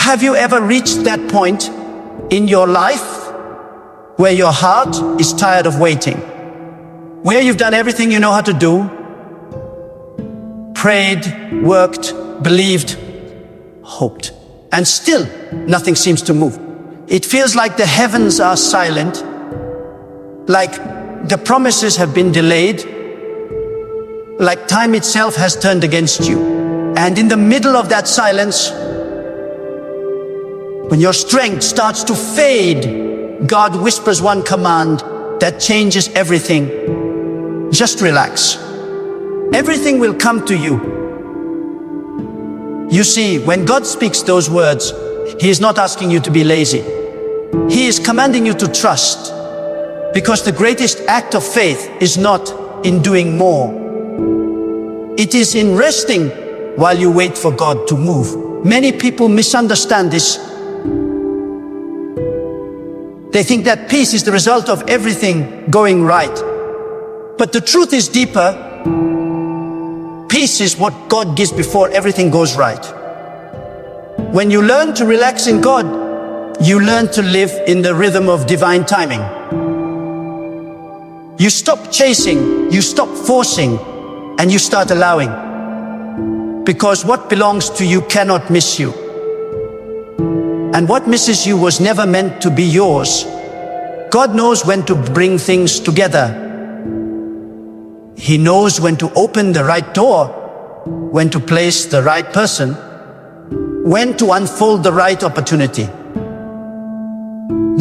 Have you ever reached that point in your life where your heart is tired of waiting? Where you've done everything you know how to do, prayed, worked, believed, hoped, and still nothing seems to move. It feels like the heavens are silent, like the promises have been delayed, like time itself has turned against you. And in the middle of that silence, when your strength starts to fade, God whispers one command that changes everything. Just relax. Everything will come to you. You see, when God speaks those words, He is not asking you to be lazy. He is commanding you to trust. Because the greatest act of faith is not in doing more. It is in resting while you wait for God to move. Many people misunderstand this. They think that peace is the result of everything going right. But the truth is deeper. Peace is what God gives before everything goes right. When you learn to relax in God, you learn to live in the rhythm of divine timing. You stop chasing, you stop forcing, and you start allowing. Because what belongs to you cannot miss you. And what misses you was never meant to be yours. God knows when to bring things together. He knows when to open the right door, when to place the right person, when to unfold the right opportunity.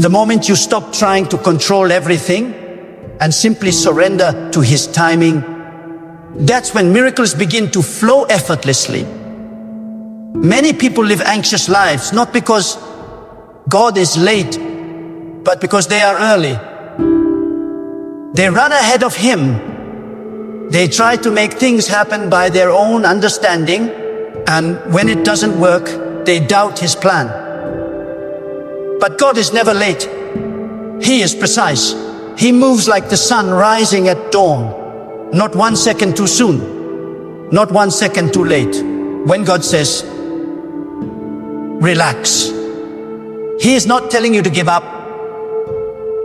The moment you stop trying to control everything and simply surrender to His timing, that's when miracles begin to flow effortlessly. Many people live anxious lives, not because God is late, but because they are early. They run ahead of Him. They try to make things happen by their own understanding, and when it doesn't work, they doubt His plan. But God is never late. He is precise. He moves like the sun rising at dawn. Not 1 second too soon, not 1 second too late. When God says, relax, He is not telling you to give up.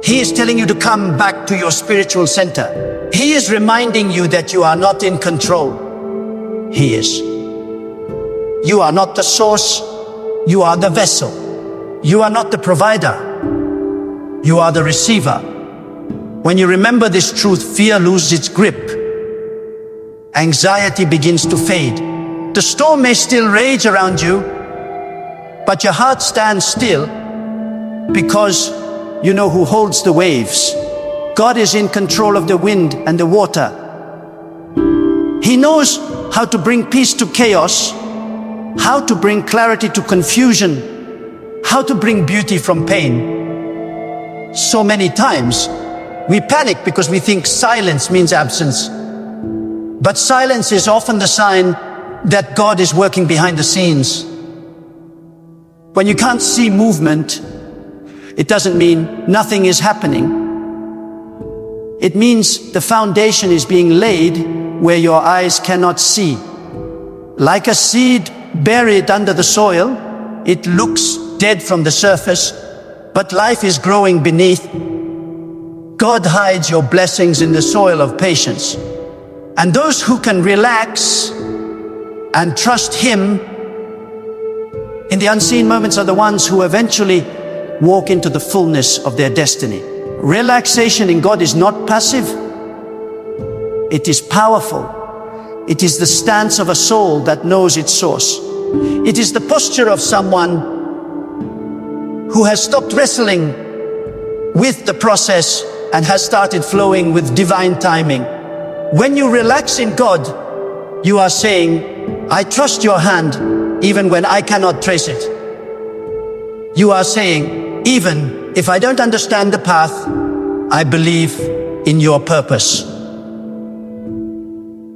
He is telling you to come back to your spiritual center. He is reminding you that you are not in control. He is. You are not the source. You are the vessel. You are not the provider. You are the receiver. When you remember this truth, fear loses its grip. Anxiety begins to fade. The storm may still rage around you, but your heart stands still because you know who holds the waves. God is in control of the wind and the water. He knows how to bring peace to chaos, how to bring clarity to confusion, how to bring beauty from pain. So many times, we panic because we think silence means absence. But silence is often the sign that God is working behind the scenes. When you can't see movement, it doesn't mean nothing is happening. It means the foundation is being laid where your eyes cannot see. Like a seed buried under the soil, it looks dead from the surface, but life is growing beneath. God hides your blessings in the soil of patience. And those who can relax and trust Him in the unseen moments are the ones who eventually walk into the fullness of their destiny. Relaxation in God is not passive. It is powerful. It is the stance of a soul that knows its source. It is the posture of someone who has stopped wrestling with the process and has started flowing with divine timing. When you relax in God, you are saying, I trust your hand even when I cannot trace it. You are saying, even if I don't understand the path, I believe in your purpose.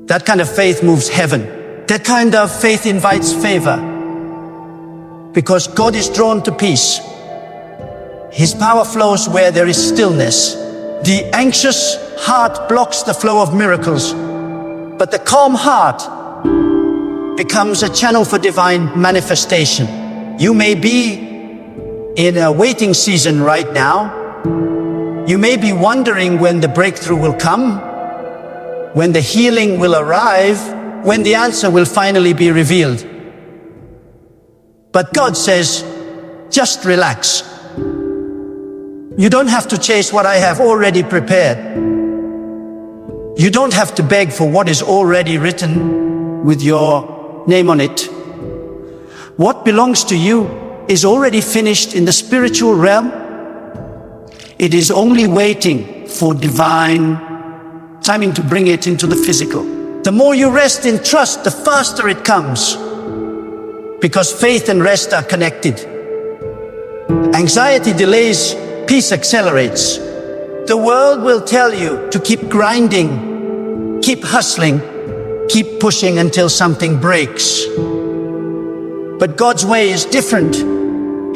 That kind of faith moves heaven. That kind of faith invites favor. Because God is drawn to peace. His power flows where there is stillness. The anxious heart blocks the flow of miracles, but the calm heart becomes a channel for divine manifestation. You may be in a waiting season right now. You may be wondering when the breakthrough will come, when the healing will arrive, when the answer will finally be revealed. But God says, just relax. You don't have to chase what I have already prepared. You don't have to beg for what is already written with your name on it. What belongs to you is already finished in the spiritual realm. It is only waiting for divine timing to bring it into the physical. The more you rest in trust, the faster it comes, because faith and rest are connected. Anxiety delays, peace accelerates. The world will tell you to keep grinding, keep hustling, keep pushing until something breaks. But God's way is different.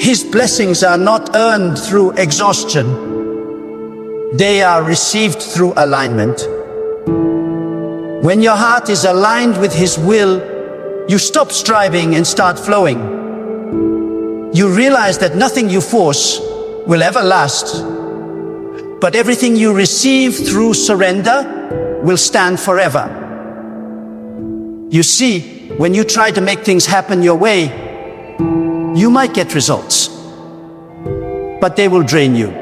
His blessings are not earned through exhaustion. They are received through alignment. When your heart is aligned with His will, you stop striving and start flowing. You realize that nothing you force will ever last, but everything you receive through surrender will stand forever. You see, when you try to make things happen your way, you might get results, but they will drain you.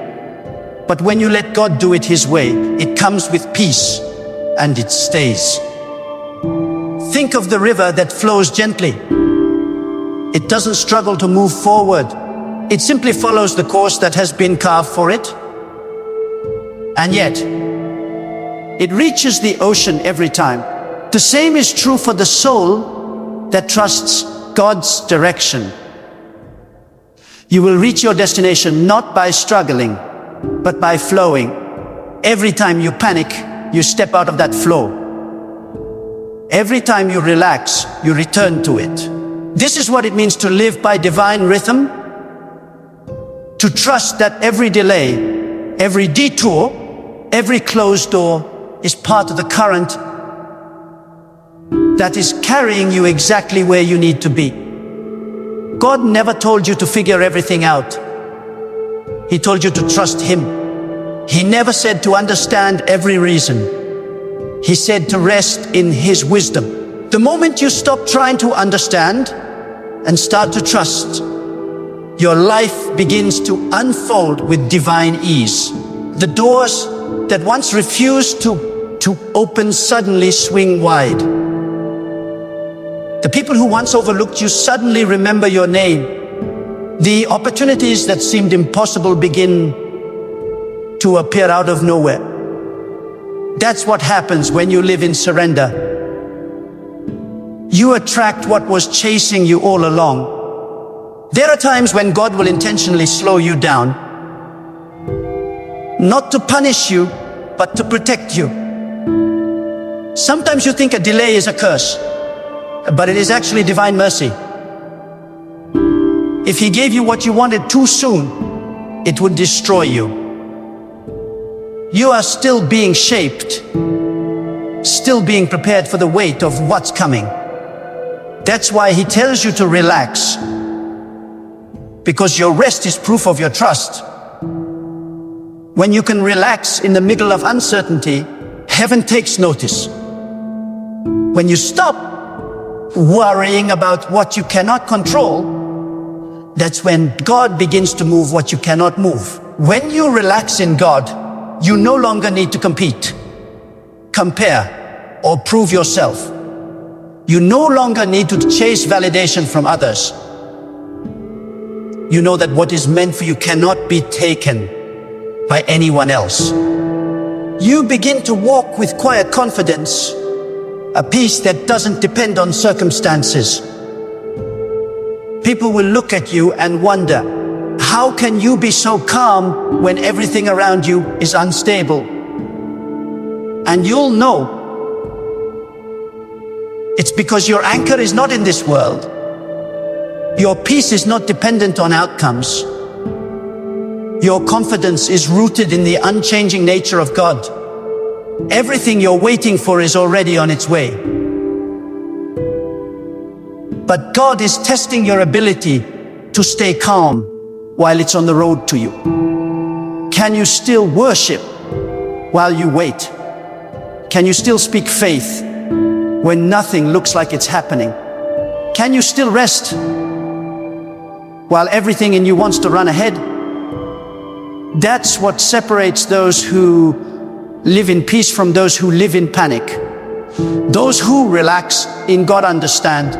But when you let God do it His way, it comes with peace and it stays. Think of the river that flows gently. It doesn't struggle to move forward. It simply follows the course that has been carved for it. And yet, it reaches the ocean every time. The same is true for the soul that trusts God's direction. You will reach your destination not by struggling, but by flowing. Every time you panic, you step out of that flow. Every time you relax, you return to it. This is what it means to live by divine rhythm. To trust that every delay, every detour, every closed door is part of the current that is carrying you exactly where you need to be. God never told you to figure everything out. He told you to trust Him. He never said to understand every reason. He said to rest in His wisdom. The moment you stop trying to understand and start to trust, your life begins to unfold with divine ease. The doors that once refused to open suddenly swing wide. The people who once overlooked you suddenly remember your name. The opportunities that seemed impossible begin to appear out of nowhere. That's what happens when you live in surrender. You attract what was chasing you all along. There are times when God will intentionally slow you down, not to punish you, but to protect you. Sometimes you think a delay is a curse, but it is actually divine mercy. If He gave you what you wanted too soon, it would destroy you. You are still being shaped, still being prepared for the weight of what's coming. That's why He tells you to relax, because your rest is proof of your trust. When you can relax in the middle of uncertainty, heaven takes notice. When you stop worrying about what you cannot control, that's when God begins to move what you cannot move. When you relax in God, you no longer need to compete, compare, or prove yourself. You no longer need to chase validation from others. You know that what is meant for you cannot be taken by anyone else. You begin to walk with quiet confidence, a peace that doesn't depend on circumstances. People will look at you and wonder, how can you be so calm when everything around you is unstable? And you'll know it's because your anchor is not in this world. Your peace is not dependent on outcomes. Your confidence is rooted in the unchanging nature of God. Everything you're waiting for is already on its way. But God is testing your ability to stay calm while it's on the road to you? Can you still worship while you wait? Can you still speak faith when nothing looks like it's happening? Can you still rest while everything in you wants to run ahead? That's what separates those who live in peace from those who live in panic. Those who relax in God understand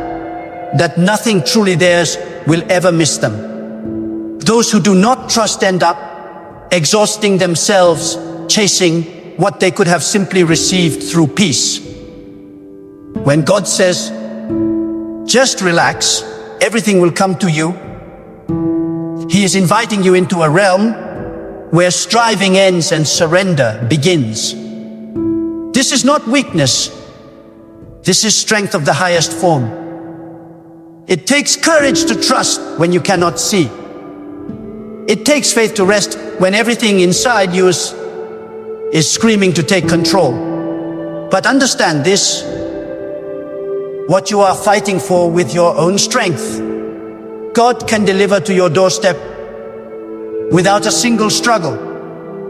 that nothing truly theirs will ever miss them. Those who do not trust end up exhausting themselves, chasing what they could have simply received through peace. When God says, just relax, everything will come to you, He is inviting you into a realm where striving ends and surrender begins. This is not weakness. This is strength of the highest form. It takes courage to trust when you cannot see. It takes faith to rest when everything inside you is screaming to take control. But understand this, what you are fighting for with your own strength, God can deliver to your doorstep without a single struggle.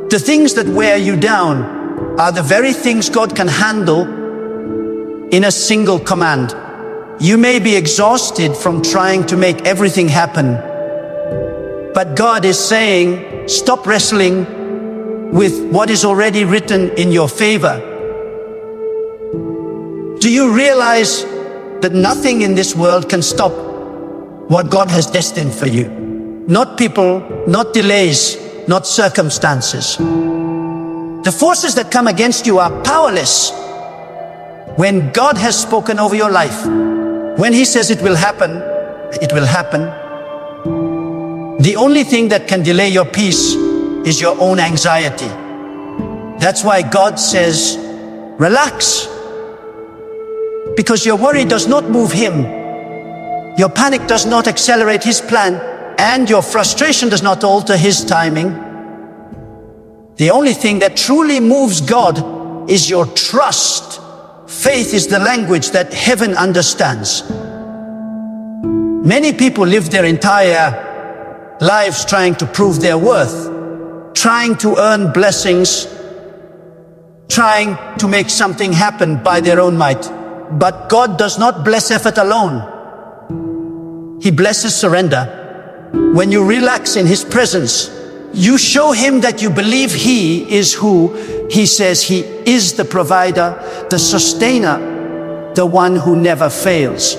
The things that wear you down are the very things God can handle in a single command. You may be exhausted from trying to make everything happen, but God is saying, stop wrestling with what is already written in your favor. Do you realize that nothing in this world can stop what God has destined for you? Not people, not delays, not circumstances. The forces that come against you are powerless when God has spoken over your life. When He says it will happen, it will happen. The only thing that can delay your peace is your own anxiety. That's why God says, relax. Because your worry does not move Him. Your panic does not accelerate His plan, and your frustration does not alter His timing. The only thing that truly moves God is your trust. Faith is the language that heaven understands. Many people live their entire lives trying to prove their worth, trying to earn blessings, trying to make something happen by their own might. But God does not bless effort alone. He blesses surrender. When you relax in His presence, you show Him that you believe He is who He says He is, the provider, the sustainer, the one who never fails.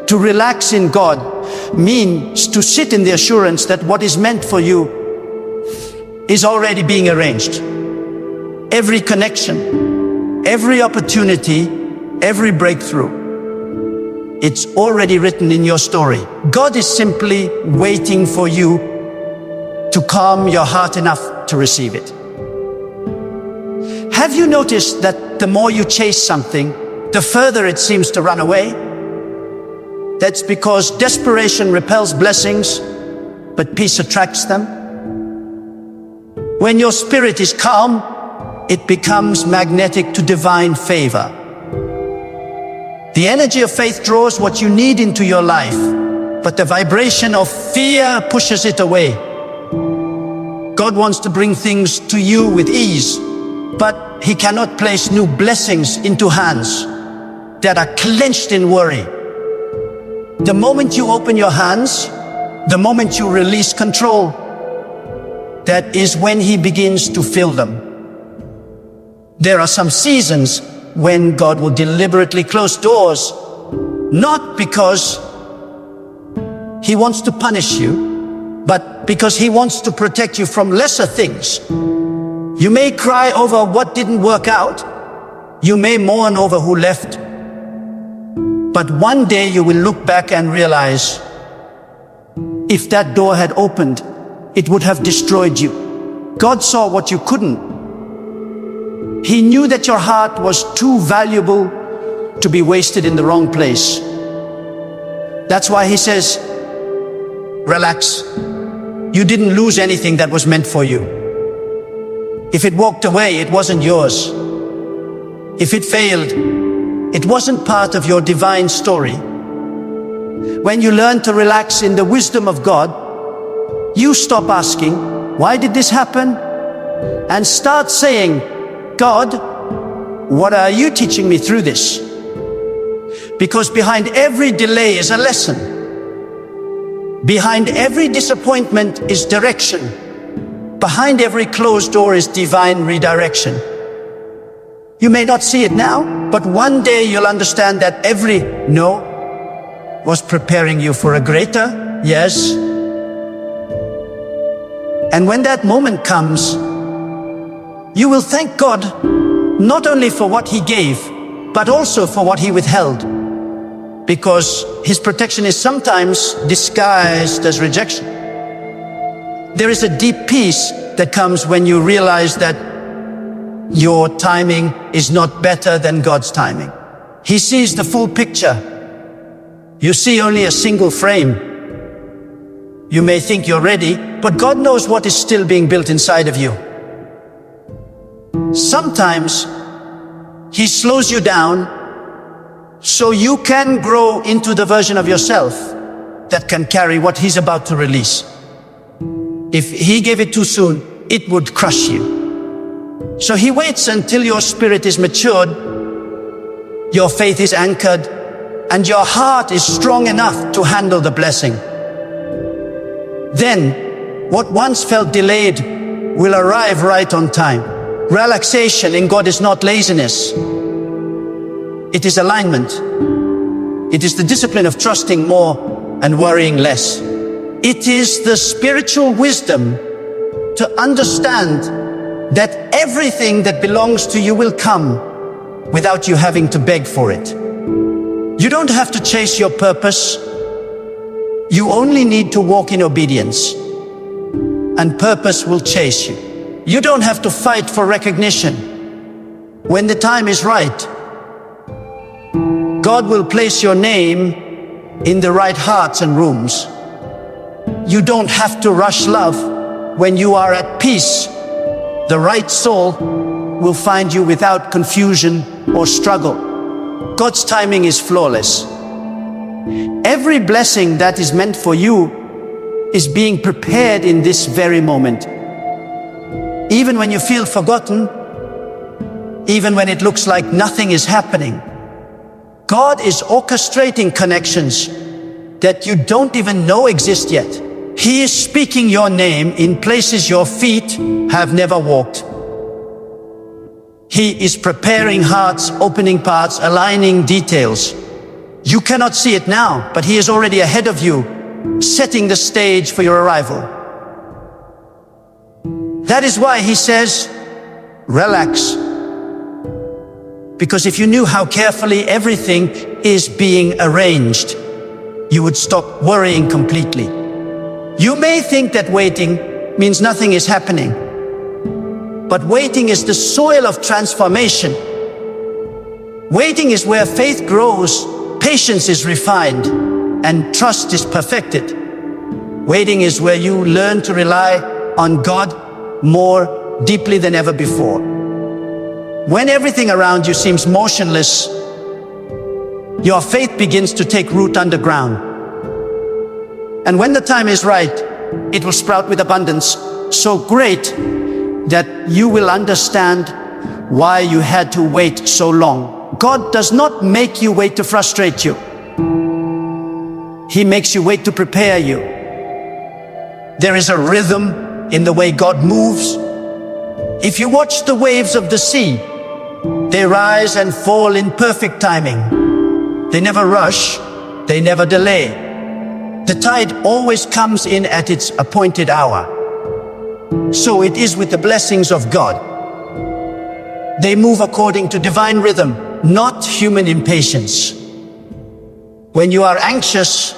To relax in God means to sit in the assurance that what is meant for you is already being arranged. Every connection, every opportunity, every breakthrough, it's already written in your story. God is simply waiting for you to calm your heart enough to receive it. Have you noticed that the more you chase something, the further it seems to run away? That's because desperation repels blessings, but peace attracts them. When your spirit is calm, it becomes magnetic to divine favor. The energy of faith draws what you need into your life, but the vibration of fear pushes it away. God wants to bring things to you with ease, but He cannot place new blessings into hands that are clenched in worry. The moment you open your hands, the moment you release control, that is when He begins to fill them. There are some seasons when God will deliberately close doors, not because He wants to punish you, but because He wants to protect you from lesser things. You may cry over what didn't work out. You may mourn over who left. But one day you will look back and realize, if that door had opened, it would have destroyed you. God saw what you couldn't. He knew that your heart was too valuable to be wasted in the wrong place. That's why He says, relax. You didn't lose anything that was meant for you. If it walked away, it wasn't yours. If it failed, it wasn't part of your divine story. When you learn to relax in the wisdom of God, you stop asking, why did this happen? And start saying, God, what are you teaching me through this? Because behind every delay is a lesson. Behind every disappointment is direction. Behind every closed door is divine redirection. You may not see it now, but one day you'll understand that every no was preparing you for a greater yes. And when that moment comes, you will thank God not only for what He gave, but also for what He withheld. Because His protection is sometimes disguised as rejection. There is a deep peace that comes when you realize that your timing is not better than God's timing. He sees the full picture. You see only a single frame. You may think you're ready, but God knows what is still being built inside of you. Sometimes He slows you down so you can grow into the version of yourself that can carry what He's about to release. If He gave it too soon, it would crush you. So He waits until your spirit is matured, your faith is anchored, and your heart is strong enough to handle the blessing. Then, what once felt delayed will arrive right on time. Relaxation in God is not laziness. It is alignment. It is the discipline of trusting more and worrying less. It is the spiritual wisdom to understand that everything that belongs to you will come without you having to beg for it. You don't have to chase your purpose. You only need to walk in obedience, and purpose will chase you. You don't have to fight for recognition. When the time is right, God will place your name in the right hearts and rooms. You don't have to rush love. When you are at peace, the right soul will find you without confusion or struggle. God's timing is flawless. Every blessing that is meant for you is being prepared in this very moment. Even when you feel forgotten, even when it looks like nothing is happening, God is orchestrating connections that you don't even know exist yet. He is speaking your name in places your feet have never walked. He is preparing hearts, opening paths, aligning details. You cannot see it now, but He is already ahead of you, setting the stage for your arrival. That is why He says, relax. Because if you knew how carefully everything is being arranged, you would stop worrying completely. You may think that waiting means nothing is happening, but waiting is the soil of transformation. Waiting is where faith grows, patience is refined, and trust is perfected. Waiting is where you learn to rely on God more deeply than ever before. When everything around you seems motionless, your faith begins to take root underground. And when the time is right, it will sprout with abundance, so great that you will understand why you had to wait so long. God does not make you wait to frustrate you. He makes you wait to prepare you. There is a rhythm in the way God moves. If you watch the waves of the sea, they rise and fall in perfect timing. They never rush, they never delay. The tide always comes in at its appointed hour. So it is with the blessings of God. They move according to divine rhythm, not human impatience. When you are anxious,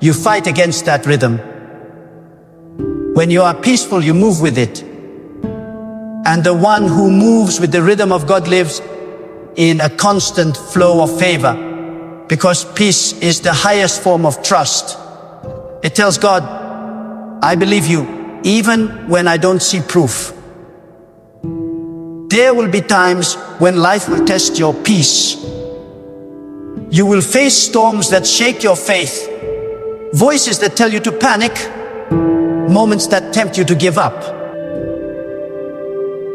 you fight against that rhythm. When you are peaceful, you move with it. And the one who moves with the rhythm of God lives in a constant flow of favor, because peace is the highest form of trust. It tells God, I believe you, even when I don't see proof. There will be times when life will test your peace. You will face storms that shake your faith, voices that tell you to panic, moments that tempt you to give up.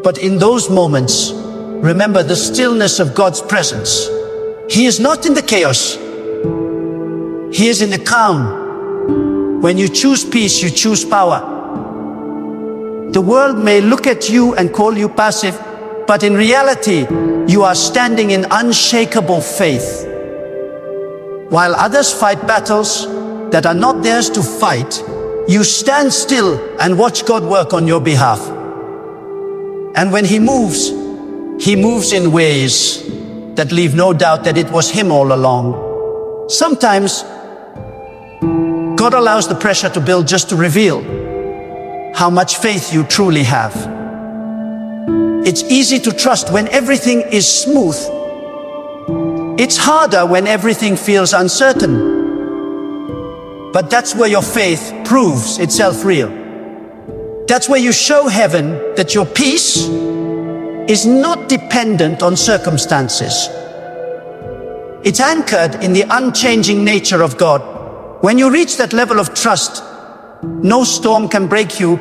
But in those moments, remember the stillness of God's presence. He is not in the chaos. He is in the calm. When you choose peace, you choose power. The world may look at you and call you passive, but in reality, you are standing in unshakable faith. While others fight battles that are not theirs to fight, you stand still and watch God work on your behalf. And when He moves in ways that leave no doubt that it was Him all along. Sometimes, God allows the pressure to build just to reveal how much faith you truly have. It's easy to trust when everything is smooth. It's harder when everything feels uncertain. But that's where your faith proves itself real. That's where you show heaven that your peace is not dependent on circumstances. It's anchored in the unchanging nature of God. When you reach that level of trust, no storm can break you,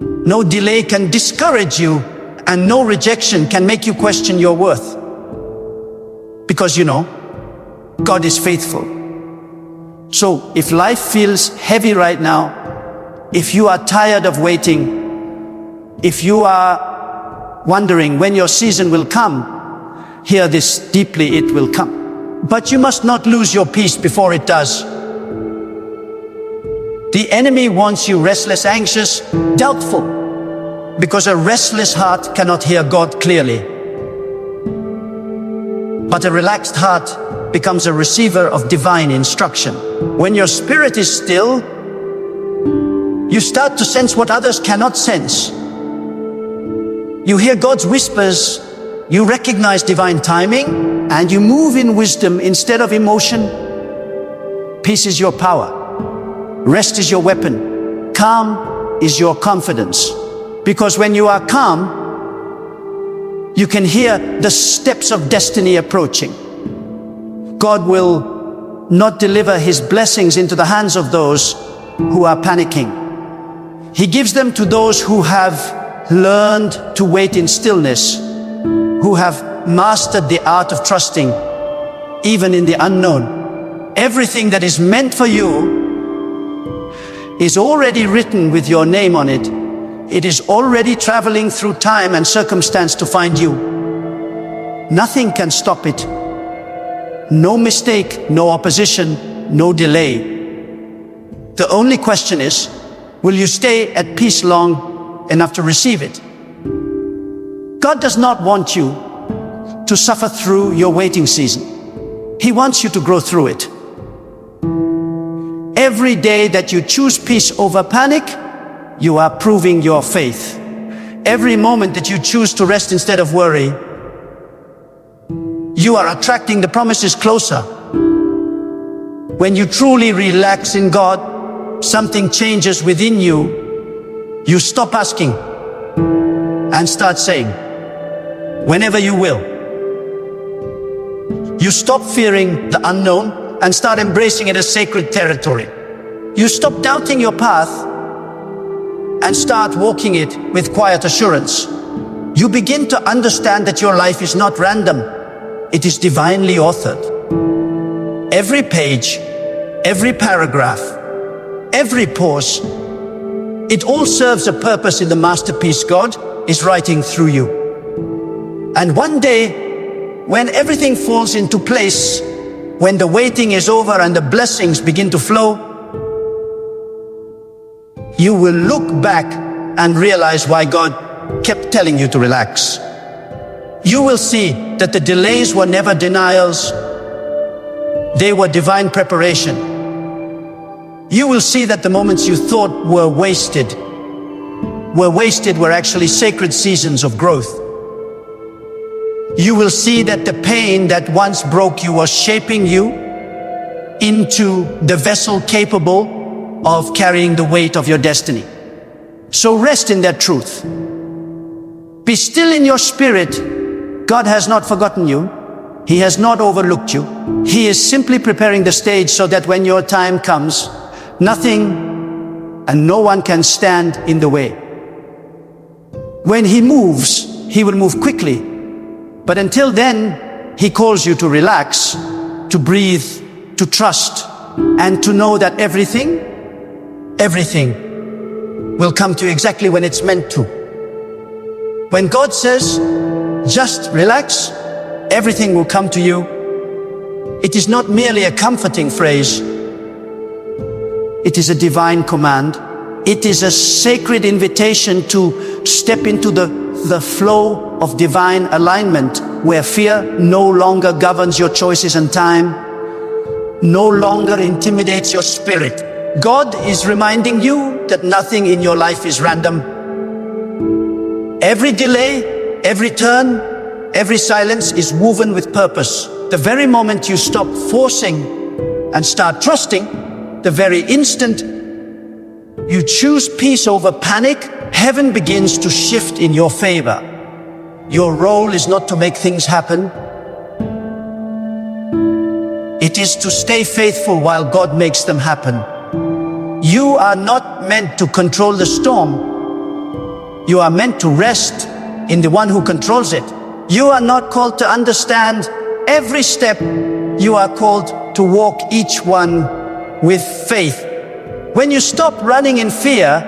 no delay can discourage you, and no rejection can make you question your worth. Because you know, God is faithful. So if life feels heavy right now, if you are tired of waiting, if you are wondering when your season will come, hear this deeply, it will come. But you must not lose your peace before it does. The enemy wants you restless, anxious, doubtful, because a restless heart cannot hear God clearly. But a relaxed heart becomes a receiver of divine instruction. When your spirit is still, you start to sense what others cannot sense. You hear God's whispers, you recognize divine timing, and you move in wisdom instead of emotion. Peace is your power. Rest is your weapon. Calm is your confidence. Because when you are calm, you can hear the steps of destiny approaching. God will not deliver His blessings into the hands of those who are panicking. He gives them to those who have learned to wait in stillness, who have mastered the art of trusting, even in the unknown. Everything that is meant for you is already written with your name on it. It is already traveling through time and circumstance to find you. Nothing can stop it. No mistake, no opposition, no delay. The only question is, will you stay at peace long enough to receive it? God does not want you to suffer through your waiting season. He wants you to grow through it. Every day that you choose peace over panic, you are proving your faith. Every moment that you choose to rest instead of worry, you are attracting the promises closer. When you truly relax in God, something changes within you. You stop asking and start saying, whenever you will. You stop fearing the unknown and start embracing it as sacred territory. You stop doubting your path and start walking it with quiet assurance. You begin to understand that your life is not random. It is divinely authored. Every page, every paragraph, every pause, it all serves a purpose in the masterpiece God is writing through you. And one day, when everything falls into place, when the waiting is over and the blessings begin to flow, you will look back and realize why God kept telling you to relax. You will see that the delays were never denials. They were divine preparation. You will see that the moments you thought were wasted were actually sacred seasons of growth. You will see that the pain that once broke you was shaping you into the vessel capable of carrying the weight of your destiny. So rest in that truth. Be still in your spirit. God has not forgotten you. He has not overlooked you. He is simply preparing the stage so that when your time comes, nothing and no one can stand in the way. When He moves, He will move quickly. But until then, He calls you to relax, to breathe, to trust, and to know that everything will come to you exactly when it's meant to. When God says, just relax, everything will come to you, it is not merely a comforting phrase. It is a divine command. It is a sacred invitation to step into the flow of divine alignment, where fear no longer governs your choices and time, no longer intimidates your spirit. God is reminding you that nothing in your life is random. Every delay, every turn, every silence is woven with purpose. The very moment you stop forcing and start trusting, the very instant you choose peace over panic, heaven begins to shift in your favor. Your role is not to make things happen. It is to stay faithful while God makes them happen. You are not meant to control the storm. You are meant to rest in the one who controls it. You are not called to understand every step. You are called to walk each one with faith. When you stop running in fear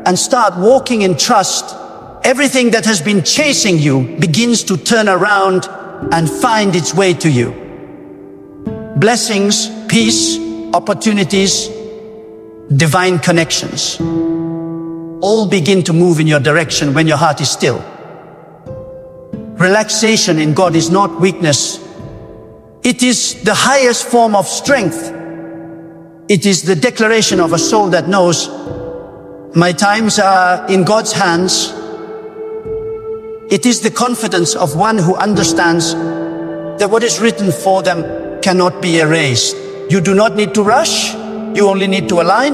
and start walking in trust, everything that has been chasing you begins to turn around and find its way to you. Blessings, peace, opportunities, divine connections all begin to move in your direction when your heart is still. Relaxation in God is not weakness. It is the highest form of strength. It is the declaration of a soul that knows, my times are in God's hands. It is the confidence of one who understands that what is written for them cannot be erased. You do not need to rush. You only need to align.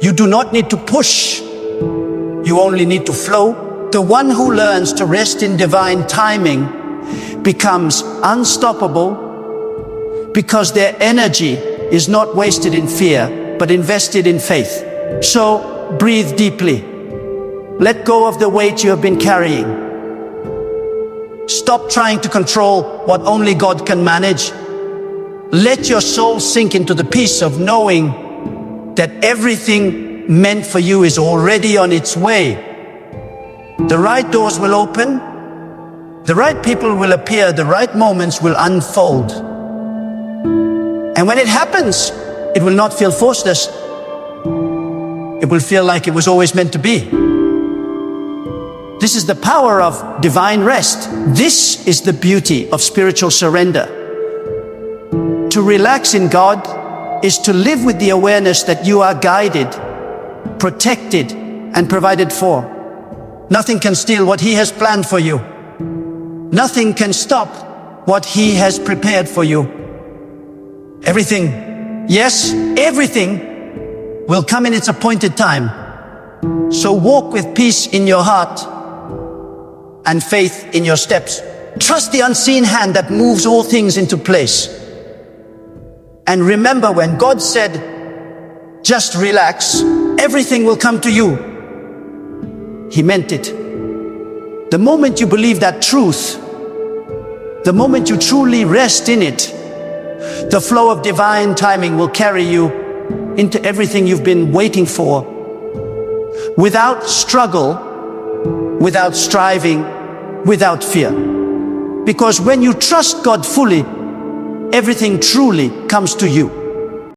You do not need to push. You only need to flow. The one who learns to rest in divine timing becomes unstoppable because their energy is not wasted in fear, but invested in faith. So breathe deeply. Let go of the weight you have been carrying. Stop trying to control what only God can manage. Let your soul sink into the peace of knowing that everything meant for you is already on its way. The right doors will open. The right people will appear. The right moments will unfold. And when it happens, it will not feel forceless. It will feel like it was always meant to be. This is the power of divine rest. This is the beauty of spiritual surrender. To relax in God is to live with the awareness that you are guided, protected, and provided for. Nothing can steal what He has planned for you. Nothing can stop what He has prepared for you. Everything, yes, everything will come in its appointed time. So walk with peace in your heart and faith in your steps. Trust the unseen hand that moves all things into place. And remember, when God said, just relax, everything will come to you, He meant it. The moment you believe that truth, the moment you truly rest in it, the flow of divine timing will carry you into everything you've been waiting for, without struggle, without striving, without fear. Because when you trust God fully, everything truly comes to you.